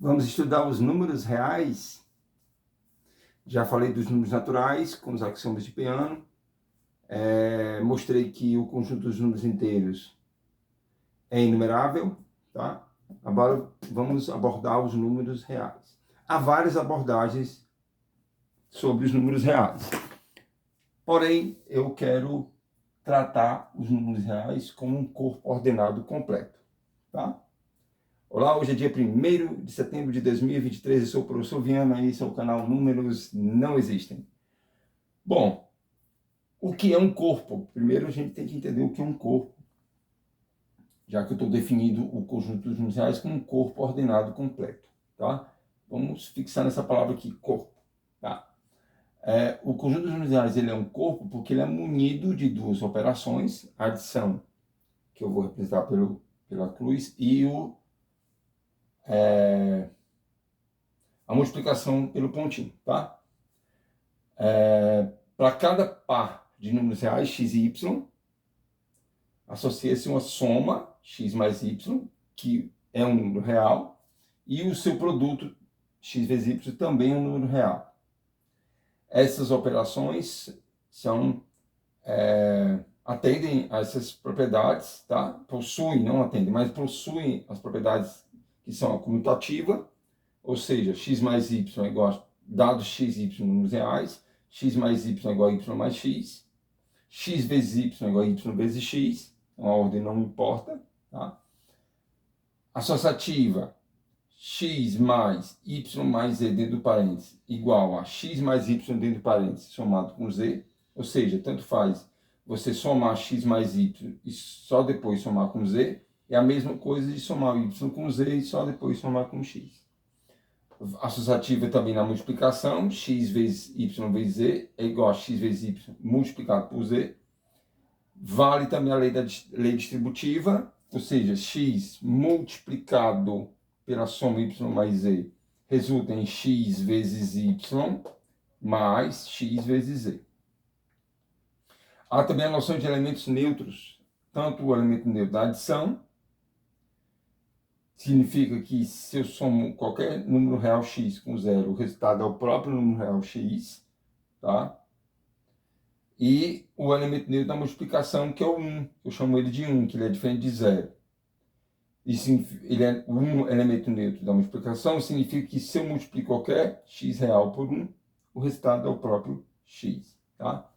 Vamos estudar os números reais. Já falei dos números naturais com os axiomas de Peano. Mostrei que o conjunto dos números inteiros é inumerável, tá? Agora vamos abordar os números reais. Há várias abordagens sobre os números reais. Porém, eu quero tratar os números reais como um corpo ordenado completo, tá? Olá, hoje é dia 1º de setembro de 2023, eu sou o professor Viana e esse é o canal Números Não Existem. Bom, o que é um corpo? Primeiro a gente tem que entender o que é um corpo, já que eu estou definindo o conjunto dos números reais como um corpo ordenado completo, tá? Vamos fixar nessa palavra aqui, corpo, tá? O conjunto dos números reais ele é um corpo porque ele é munido de duas operações, a adição, que eu vou representar pela cruz, e a multiplicação pelo pontinho, tá? Para cada par de números reais, x e y, associa-se uma soma, x mais y, que é um número real, e o seu produto, x vezes y, também é um número real. Essas operações atendem a essas propriedades, tá? Possuem, não atendem, mas possuem as propriedades que são a comutativa, ou seja, x mais y é igual a dado x e y números reais, x mais y é igual a y mais x, x vezes y é igual a y vezes x, a ordem não importa, tá? Associativa, x mais y mais z dentro do parênteses igual a x mais y dentro do parênteses somado com z, ou seja, tanto faz você somar x mais y e só depois somar com z, é a mesma coisa de somar y com z e só depois somar com x. Associativa também na multiplicação, x vezes y vezes z é igual a x vezes y multiplicado por z. Vale também a lei distributiva, ou seja, x multiplicado pela soma y mais z resulta em x vezes y mais x vezes z. Há também a noção de elementos neutros, tanto o elemento neutro da adição, significa que se eu somo qualquer número real x com zero, o resultado é o próprio número real x, tá? E o elemento neutro da multiplicação, que é o 1, eu chamo ele de 1, que ele é diferente de zero. Ele é um elemento neutro da multiplicação, significa que se eu multiplico qualquer x real por 1, o resultado é o próprio x, tá?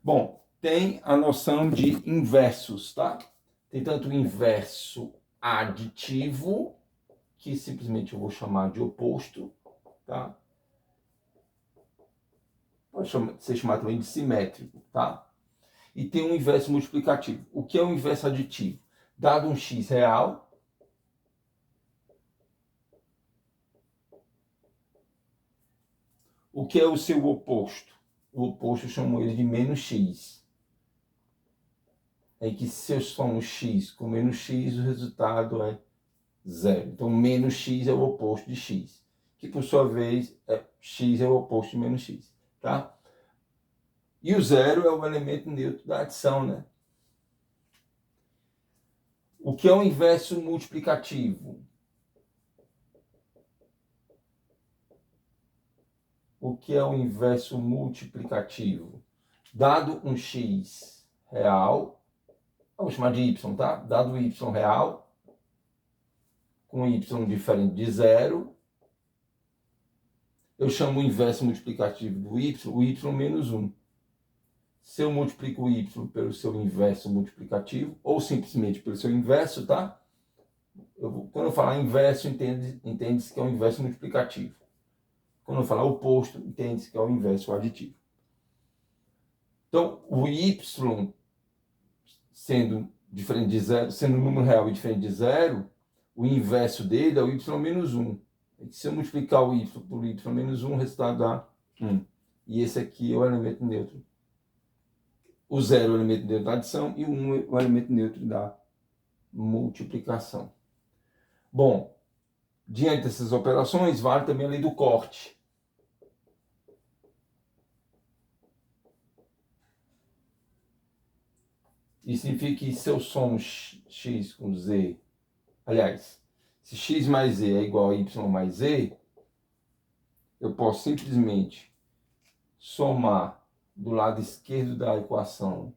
Bom, tem a noção de inversos, tá? Tem tanto o inverso aditivo, que simplesmente eu vou chamar de oposto, tá? Pode ser chamado também de simétrico, tá? E tem um inverso multiplicativo. O que é o inverso aditivo? Dado um x real, o que é o seu oposto? O oposto eu chamo ele de menos x. É que se eu somo x com menos x, o resultado é zero. Então, menos x é o oposto de x, que por sua vez, x é o oposto de menos x, tá? E o zero é o elemento neutro da adição, né? O que é o inverso multiplicativo? O que é o inverso multiplicativo? Dado um x real, vamos chamar de y, tá? Dado y real, com y diferente de zero, eu chamo o inverso multiplicativo do y, o y menos 1. Se eu multiplico o y pelo seu inverso multiplicativo, ou simplesmente pelo seu inverso, tá? Quando eu falar inverso, entende-se que é o inverso multiplicativo. Quando eu falar oposto, entende-se que é o inverso aditivo. Então, o y, sendo diferente de zero, sendo um número real e diferente de zero, o inverso dele é o y menos 1. E se eu multiplicar o y por y menos 1, o resultado dá 1. E esse aqui é o elemento neutro. O zero é o elemento neutro da adição e o 1 é o elemento neutro da multiplicação. Bom, diante dessas operações, vale também a lei do corte. Isso significa que se eu somo x com z, aliás, se x mais z é igual a y mais z, eu posso simplesmente somar do lado esquerdo da equação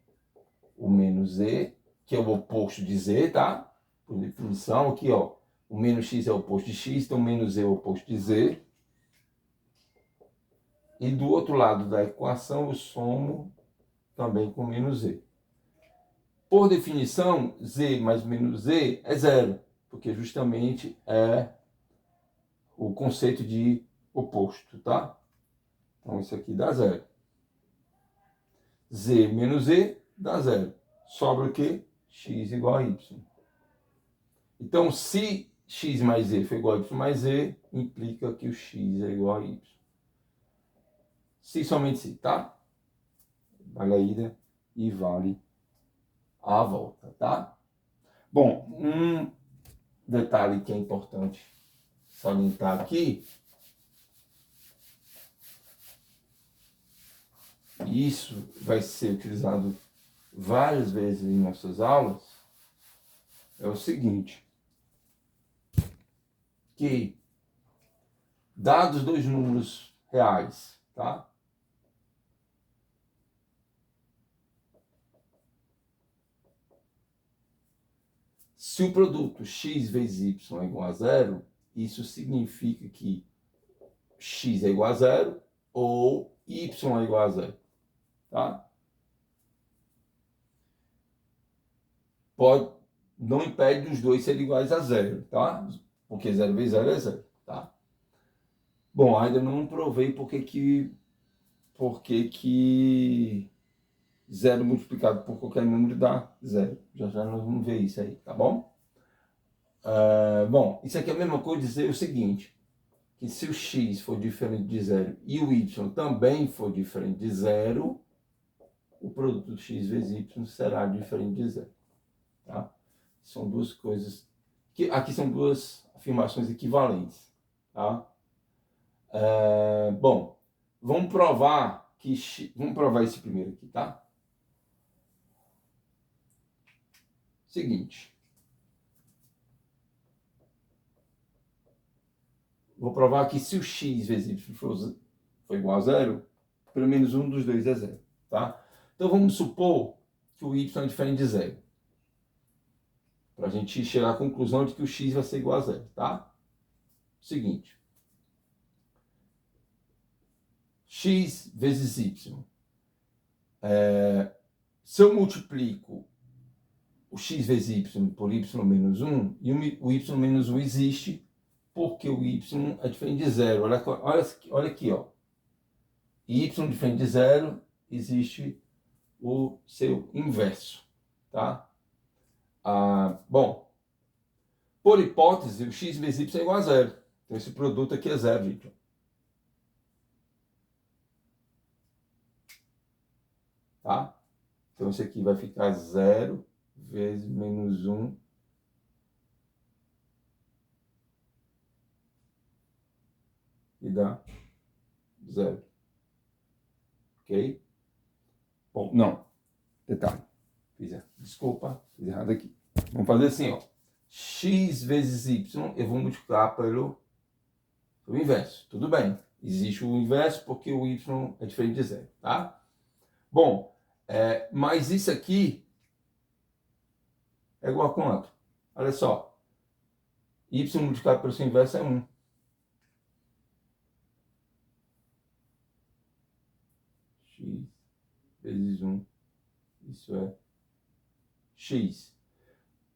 o menos z, que é o oposto de z, tá? Por definição, aqui, ó, o menos x é o oposto de x, então o menos z é o oposto de z. E do outro lado da equação eu somo também com menos z. Por definição, z mais menos z é zero, porque justamente é o conceito de oposto, tá? Então isso aqui dá zero. Z menos z dá zero. Sobra o quê? X igual a y. Então, se x mais z for igual a y mais z, implica que o x é igual a y. Se somente se, tá? Vale a ida e vale a volta, tá? Bom, um detalhe que é importante salientar aqui, e isso vai ser utilizado várias vezes em nossas aulas, é o seguinte, que dados dois números reais, tá? Se o produto x vezes y é igual a zero, isso significa que x é igual a zero ou y é igual a zero, tá? Não impede os dois serem iguais a zero, tá? Porque 0 vezes 0 é 0, tá? Bom, ainda não provei porque que 0 multiplicado por qualquer número dá 0. Já já nós vamos ver isso aí, tá bom? Bom, isso aqui é a mesma coisa dizer o seguinte, que se o x for diferente de 0 e o y também for diferente de 0, o produto x vezes y será diferente de 0. Tá? São duas coisas, aqui são duas afirmações equivalentes. Tá? Bom, vamos provar esse primeiro aqui, tá? Seguinte. Vou provar que se o x vezes y for igual a zero, pelo menos um dos dois é zero, tá? Então vamos supor que o y é diferente de zero. Para a gente chegar à conclusão de que o x vai ser igual a zero, tá? Seguinte. X vezes y. Se eu multiplico o x vezes y por y menos 1, e o y menos 1 existe porque o y é diferente de zero. Olha aqui, ó. Y diferente de zero, existe o seu inverso, tá? Bom, por hipótese, o x vezes y é igual a zero. Então esse produto aqui é zero, gente. Tá? Então esse aqui vai ficar 0 vezes menos 1 e dá 0. Ok? Bom, não. Detalhe. Desculpa, fiz errado aqui. Vamos fazer assim, ó. X vezes y, eu vou multiplicar pelo inverso. Tudo bem. Existe o inverso porque o y é diferente de 0, tá? Bom, mas isso aqui é igual a quanto? Olha só. Y multiplicado pelo seu inverso é 1. X vezes 1. Isso é x.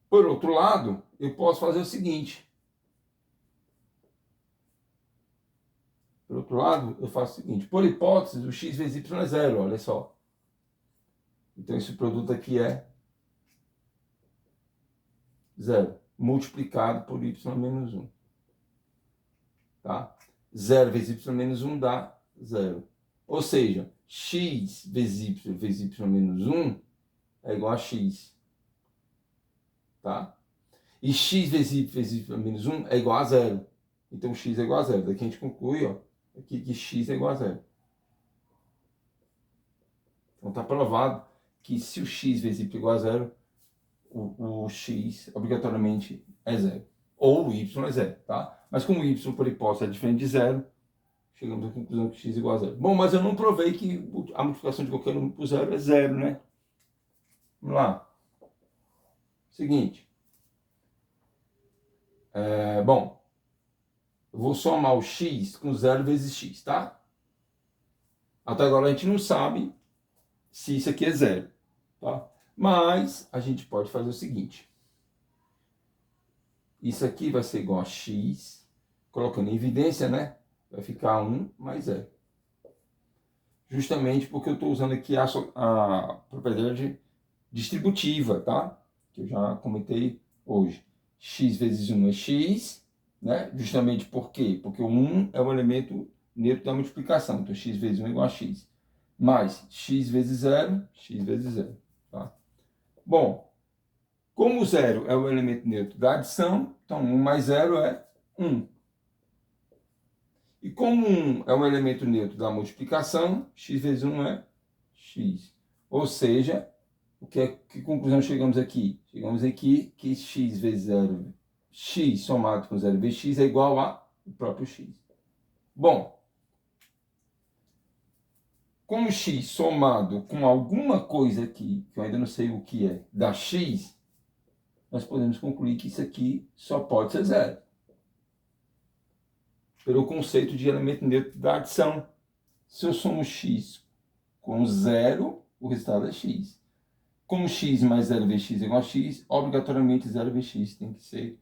Por outro lado, eu posso fazer o seguinte. Por outro lado, eu faço o seguinte. Por hipótese, o x vezes y é 0, olha só. Então, esse produto aqui é 0, multiplicado por y menos 1. Tá? 0 vezes y menos 1 dá 0. Ou seja, x vezes y menos 1 é igual a x. Tá? E x vezes y menos 1 é igual a 0. Então, x é igual a 0. Daqui a gente conclui, ó, aqui que x é igual a 0. Então, está provado que se o x vezes y é igual a 0, o x obrigatoriamente é 0. ou o y é zero, tá? Mas como y, por hipótese, é diferente de zero, chegamos à conclusão que x é igual a zero. Bom, mas eu não provei que a multiplicação de qualquer número por zero é zero, né? Vamos lá. Seguinte. Bom, eu vou somar o x com 0 vezes x, tá? Até agora a gente não sabe se isso aqui é zero, tá? Mas a gente pode fazer o seguinte. Isso aqui vai ser igual a x, colocando em evidência, né? Vai ficar 1 mais 0. Justamente porque eu estou usando aqui a propriedade distributiva, tá? Que eu já comentei hoje. X vezes 1 é x, né? Justamente por quê? Porque o 1 é o elemento neutro da multiplicação. Então, x vezes 1 é igual a x. Mais x vezes 0, x vezes 0. Tá? Bom, como o 0 é o elemento neutro da adição, então 1 mais 0 é 1. E como 1 é um elemento neutro da multiplicação, x vezes 1 é x. Ou seja, que conclusão chegamos aqui? Chegamos aqui que x vezes 0, x somado com 0 vezes x é igual a o próprio x. Bom, como x somado com alguma coisa aqui, que eu ainda não sei o que é, dá x, nós podemos concluir que isso aqui só pode ser zero. Pelo conceito de elemento neutro da adição. Se eu somo x com 0, o resultado é x. Como x mais 0 vezes x é igual a x, obrigatoriamente 0 vezes x tem que ser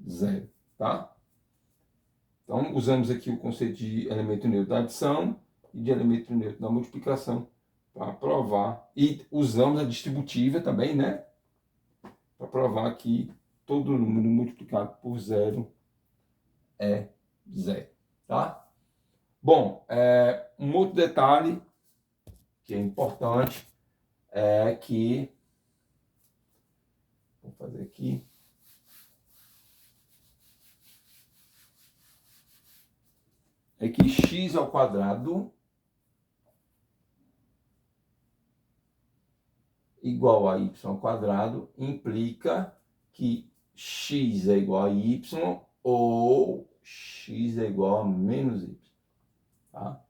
0, tá? Então, usamos aqui o conceito de elemento neutro da adição e de elemento neutro da multiplicação para provar. E usamos a distributiva também, né? Para provar que todo número multiplicado por 0 é 0, tá? Bom, um outro detalhe que é importante é que, vou fazer aqui, é que x ao quadrado igual a y ao quadrado implica que x é igual a y ou x é igual a menos y. Tá?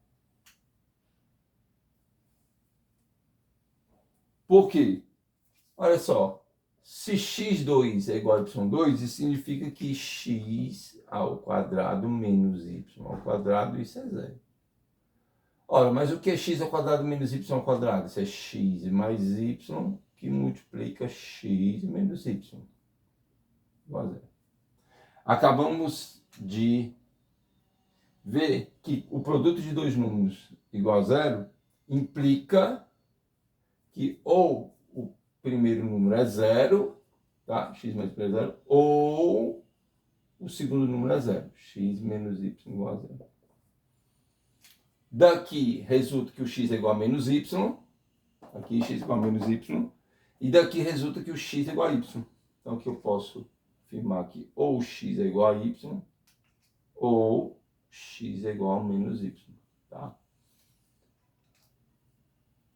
Por quê? Olha só, se x2 é igual a y2, isso significa que x ao quadrado menos y ao quadrado, isso é zero. Ora, mas o que é x ao quadrado menos y ao quadrado? Isso é x mais y que multiplica x menos y. Igual a zero. Acabamos de ver que o produto de dois números igual a zero implica que ou o primeiro número é zero, tá? X mais y é zero, ou o segundo número é zero, x menos y igual a zero. Daqui resulta que o x é igual a menos y, aqui x é igual a menos y, e daqui resulta que o x é igual a y. Então aqui eu posso afirmar que ou x é igual a y, ou x é igual a menos y, tá?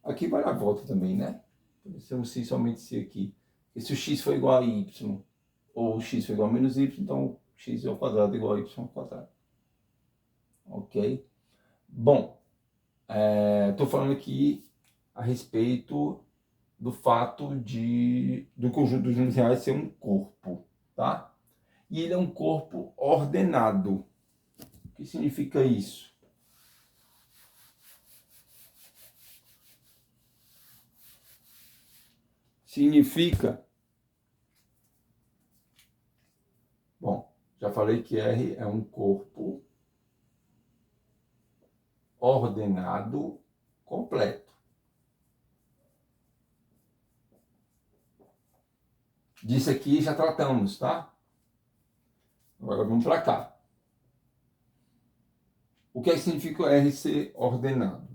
Aqui vai a volta também, né? Então, se somente se aqui. E se o x for igual a y, ou o x for igual a menos y, então x ao quadrado é igual a y ao quadrado. Ok? Bom, estou falando aqui a respeito do fato do conjunto dos números reais ser um corpo, tá? E ele é um corpo ordenado. O que significa isso? Significa... Bom, já falei que R é um corpo ordenado completo. Disso aqui já tratamos, tá? Agora vamos para cá. O que significa o R ser ordenado?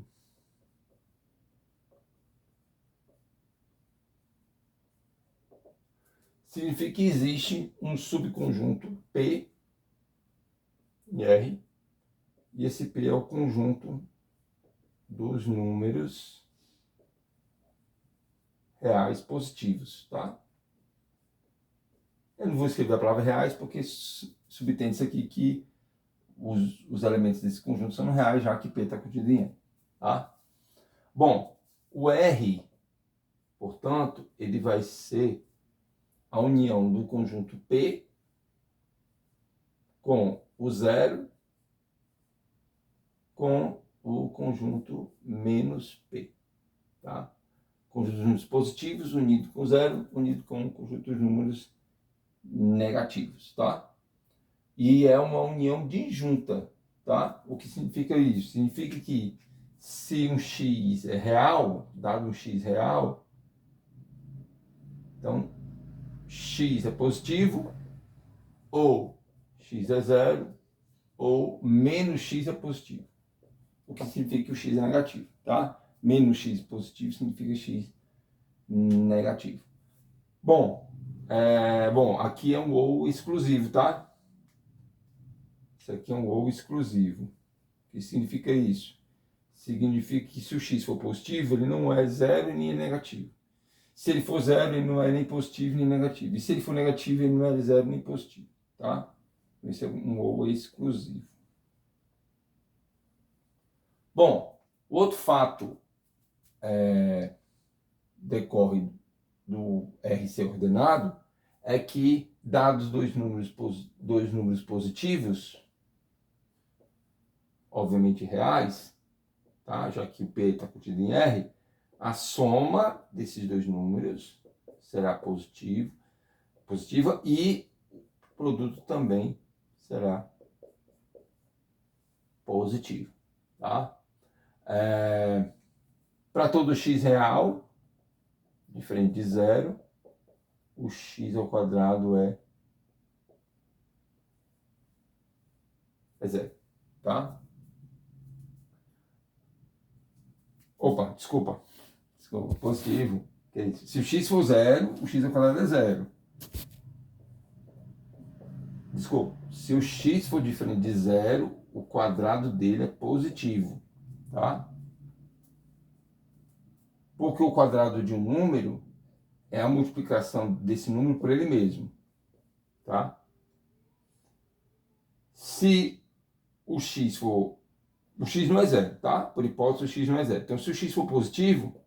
Significa que existe um subconjunto P em R, e esse P é o conjunto dos números reais positivos, tá? Eu não vou escrever a palavra reais porque subtende-se aqui que os elementos desse conjunto são reais, já que P está contido em R. Tá? Bom, o R, portanto, ele vai ser a união do conjunto P com o zero com o conjunto menos P. Tá? Conjunto de números positivos unido com zero, unido com o conjunto de números negativos. Tá? E é uma união disjunta. Tá? O que significa isso? Significa que se um x é real, dado um x real, então x é positivo, ou x é zero, ou menos x é positivo. O que significa que o x é negativo, tá? Menos x positivo significa x negativo. Bom, aqui é um ou exclusivo, tá? Isso aqui é um ou exclusivo. O que significa isso? Significa que se o x for positivo, ele não é zero nem negativo. Se ele for zero, ele não é nem positivo nem negativo. E se ele for negativo, ele não é zero nem positivo, tá? Esse é um ou exclusivo. Bom, outro fato decorre do R ser ordenado é que, dados dois números positivos, obviamente reais, tá? Já que o P está contido em R, a soma desses dois números será positiva e o produto também será positivo. Tá? Para todo x real, diferente de zero, o x ao quadrado é zero. Tá? Opa, desculpa, positivo. Se o x for zero, o x ao quadrado é zero. Desculpa, se o x for diferente de zero, o quadrado dele é positivo, tá? Porque o quadrado de um número é a multiplicação desse número por ele mesmo, tá? Se o x for... O x não é zero, tá? Por hipótese, o x não é zero. Então, se o x for positivo,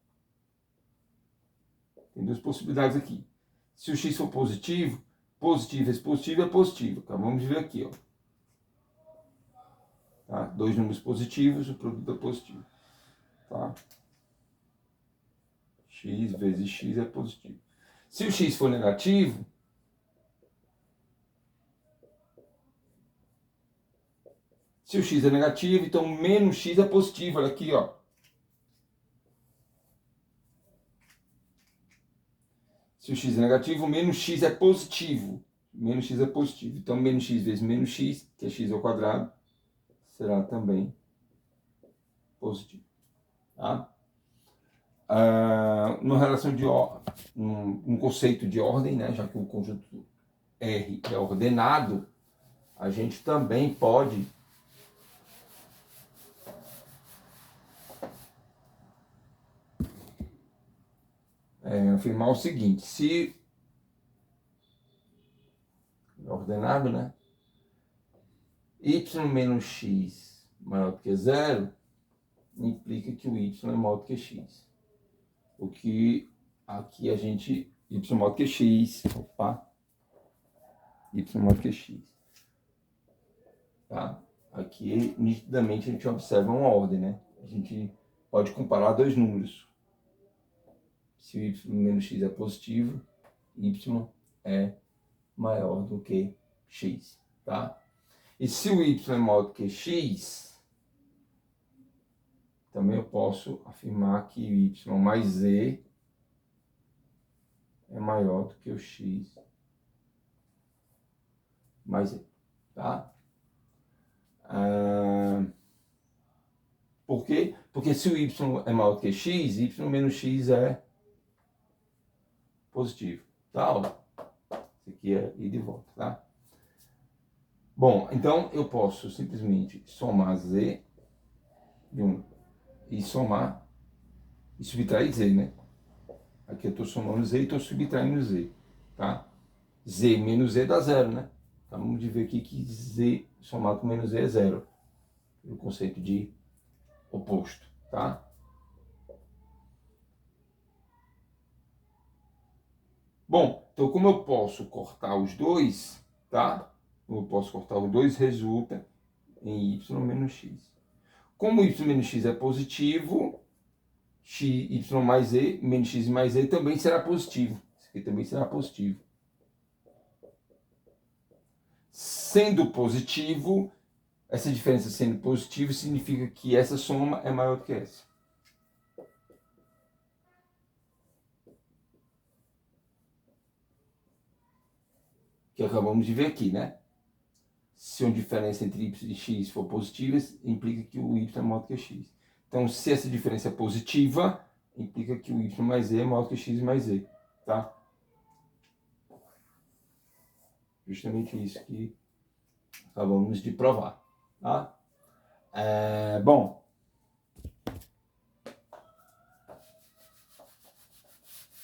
tem duas possibilidades aqui. Se o x for positivo, positivo vezes positivo é positivo. Acabamos de ver aqui, ó. Tá? Dois números positivos, o produto é positivo. Tá? X vezes x é positivo. Se o x for negativo, se o x é negativo, então menos x é positivo. Olha aqui, ó. Se o x é negativo, menos x é positivo. Menos x é positivo. Então, menos x vezes menos x, que é x ao quadrado, será também positivo. Tá? Numa relação de um conceito de ordem, né, já que o conjunto R é ordenado, a gente também pode afirmar o seguinte: se é ordenado, né, y menos x maior do que zero, implica que o y é maior do que x. O que aqui a gente... y maior do que x. Opa! Y maior do que x. Tá? Aqui, nitidamente, a gente observa uma ordem, né? A gente pode comparar dois números. Se o y menos x é positivo, y é maior do que x. Tá? E se o y é maior do que x, também eu posso afirmar que y mais z é maior do que o x mais z. Tá? Por quê? Porque se o y é maior do que x, y menos x é positivo. Tá? Ó, isso aqui é ida e volta. Tá? Bom, então eu posso simplesmente somar z de 1 e somar e subtrair z, né? Aqui eu estou somando z e estou subtraindo z, tá? Z menos Z dá zero, né? Acabamos de ver aqui que Z somado com menos Z é zero. O conceito de oposto, tá? Bom, então como eu posso cortar os dois, tá? Como eu posso cortar os dois, resulta em y menos x. Como y menos x é positivo, y mais z, menos x mais z também será positivo. Isso aqui também será positivo. Sendo positivo, essa diferença sendo positiva significa que essa soma é maior do que essa. Que acabamos de ver aqui, né? Se a diferença entre y e x for positiva, implica que o y é maior do que x. Então, se essa diferença é positiva, implica que o y mais z é maior do que x mais z, tá? Justamente isso que acabamos de provar, tá? Bom,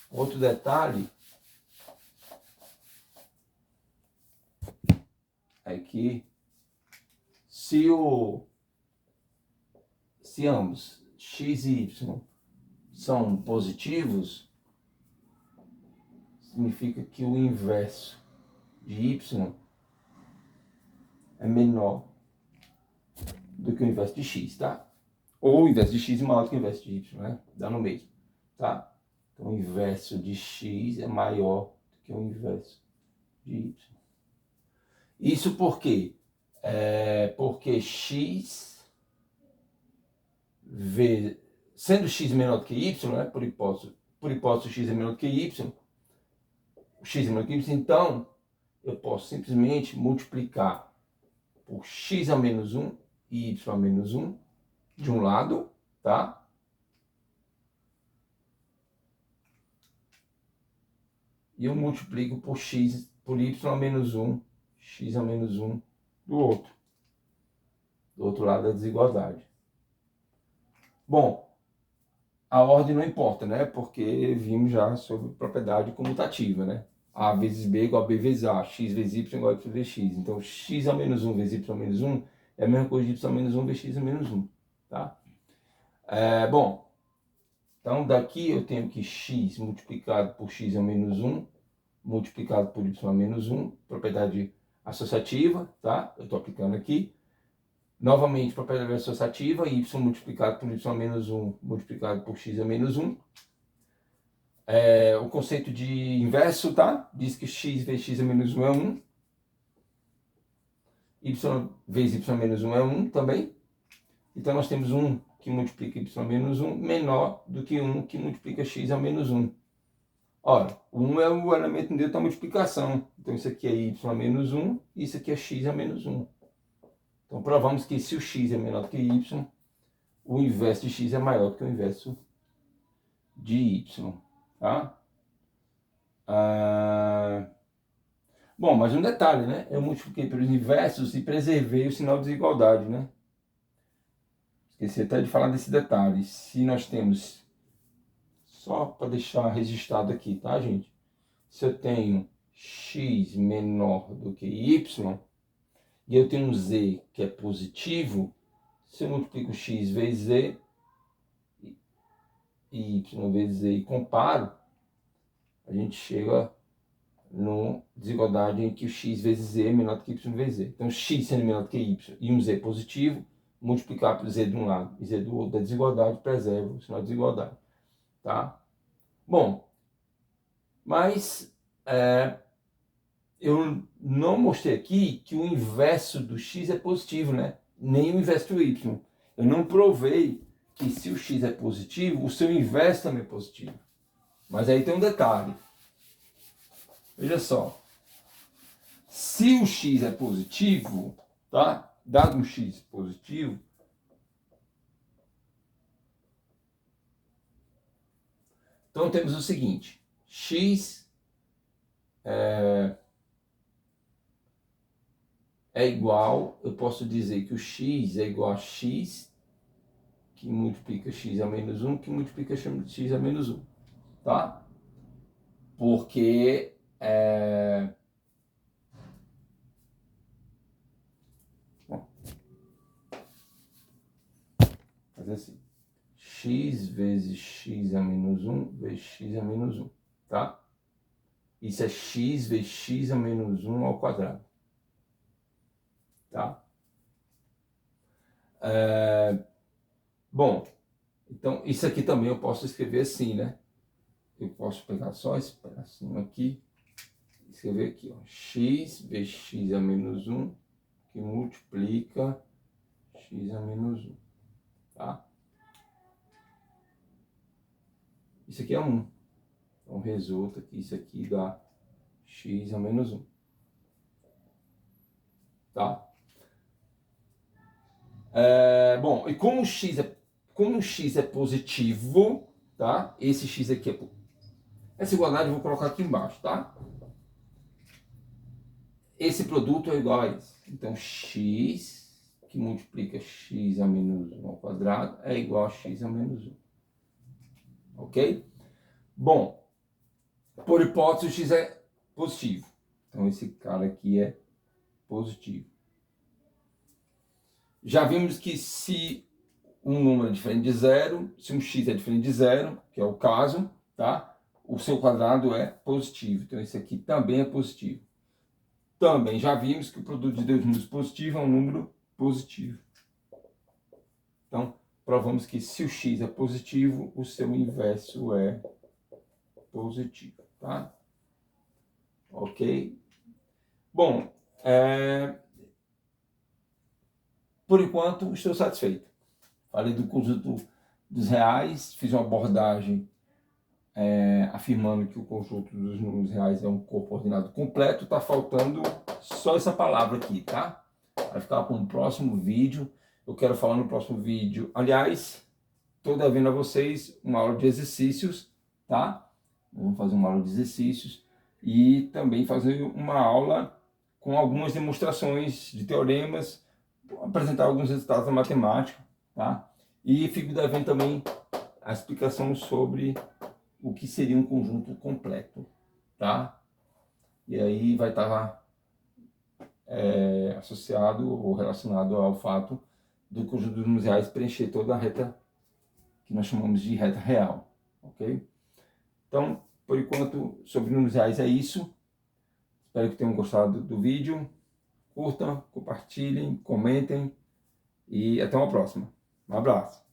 outro detalhe é que se ambos x e y são positivos, significa que o inverso de y é menor do que o inverso de x, tá? Ou o inverso de x é maior do que o inverso de y, né? Dá no mesmo, tá? Então, o inverso de x é maior do que o inverso de y. Isso por quê? Porque x, sendo x menor do que y, né? Por hipótese x é menor do que y, o x é menor do que y, então eu posso simplesmente multiplicar por x a menos 1 e y a menos 1 de um lado, tá? E eu multiplico por y a menos 1, x a menos 1 do outro. Do outro lado da desigualdade. Bom, a ordem não importa, né? Porque vimos já sobre propriedade comutativa, né? A vezes B igual a B vezes A, x vezes Y igual a Y vezes X. Então, x a menos 1 vezes Y a menos 1 é a mesma coisa de Y a menos 1 vezes X a menos 1, tá? Bom, então daqui eu tenho que x multiplicado por x a menos 1, multiplicado por y a menos 1, propriedade associativa, tá? Eu estou aplicando aqui. Novamente, propriedade associativa, y multiplicado por y a menos 1, multiplicado por x a menos 1. O conceito de inverso, tá? Diz que x vezes x a menos 1 é 1. Y vezes y a menos 1 é 1 também. Então, nós temos 1 que multiplica y a menos 1 menor do que 1 que multiplica x a menos 1. Ora, o 1 é o elemento neutro da multiplicação. Então, isso aqui é y a menos 1 e isso aqui é x a menos 1. Então, provamos que se o x é menor do que y, o inverso de x é maior do que o inverso de y. Tá? Bom, mas um detalhe, né? Eu multipliquei pelos inversos e preservei o sinal de desigualdade, né? Esqueci até de falar desse detalhe. Se nós temos, só para deixar registrado aqui, tá, gente? Se eu tenho x menor do que y, e eu tenho um z que é positivo, se eu multiplico x vezes z, e y vezes z e comparo, a gente chega numa desigualdade em que o x vezes z é menor do que y vezes z. Então, x sendo menor do que y e um z positivo, multiplicar por z de um lado e z do outro da desigualdade, preserva o sinal de desigualdade. Tá? Bom, mas eu não mostrei aqui que o inverso do x é positivo, né? Nem o inverso do y. Eu não provei que se o x é positivo, o seu inverso também é positivo. Mas aí tem um detalhe. Veja só. Se o x é positivo, tá? Dado um x positivo, então temos o seguinte. X é igual, eu posso dizer que o x é igual a x, que multiplica x a menos 1, que multiplica x a menos 1, tá? Porque fazer assim. X vezes x a menos 1 vezes x a menos 1, tá? Isso é x vezes x a menos 1 ao quadrado, tá? Bom, então isso aqui também eu posso escrever assim, né? Eu posso pegar só esse pedacinho aqui, escrever aqui, ó, x vezes x a menos 1, que multiplica x a menos 1, tá? Isso aqui é 1. Então resulta que isso aqui dá x a menos 1, tá? Bom, e como o x é positivo, tá? Esse x aqui é... Essa igualdade eu vou colocar aqui embaixo, tá? Esse produto é igual a isso. Então, x, que multiplica x a menos 1 ao quadrado, é igual a x a menos 1. Ok? Bom, por hipótese, o x é positivo. Então, esse cara aqui é positivo. Já vimos que se um número é diferente de zero, se um x é diferente de zero, que é o caso, tá? O seu quadrado é positivo. Então, esse aqui também é positivo. Também já vimos que o produto de dois números positivos é um número positivo. Então, provamos que se o x é positivo, o seu inverso é positivo, tá? Ok? Bom, por enquanto estou satisfeito. Falei do conjunto dos reais, fiz uma abordagem afirmando que o conjunto dos números reais é um corpo ordenado completo. Está faltando só essa palavra aqui, tá? Vai ficar para um próximo vídeo. Eu quero falar no próximo vídeo. Aliás, estou devendo a vocês uma aula de exercícios, tá? Vamos fazer uma aula de exercícios e também fazer uma aula com algumas demonstrações de teoremas, apresentar alguns resultados da matemática, tá? E fico devendo também a explicação sobre o que seria um conjunto completo, tá? E aí vai estar associado ou relacionado ao fato do conjunto dos números reais preencher toda a reta que nós chamamos de reta real, ok? Então, por enquanto, sobre números reais é isso. Espero que tenham gostado do vídeo. Curtam, compartilhem, comentem e até uma próxima. Um abraço.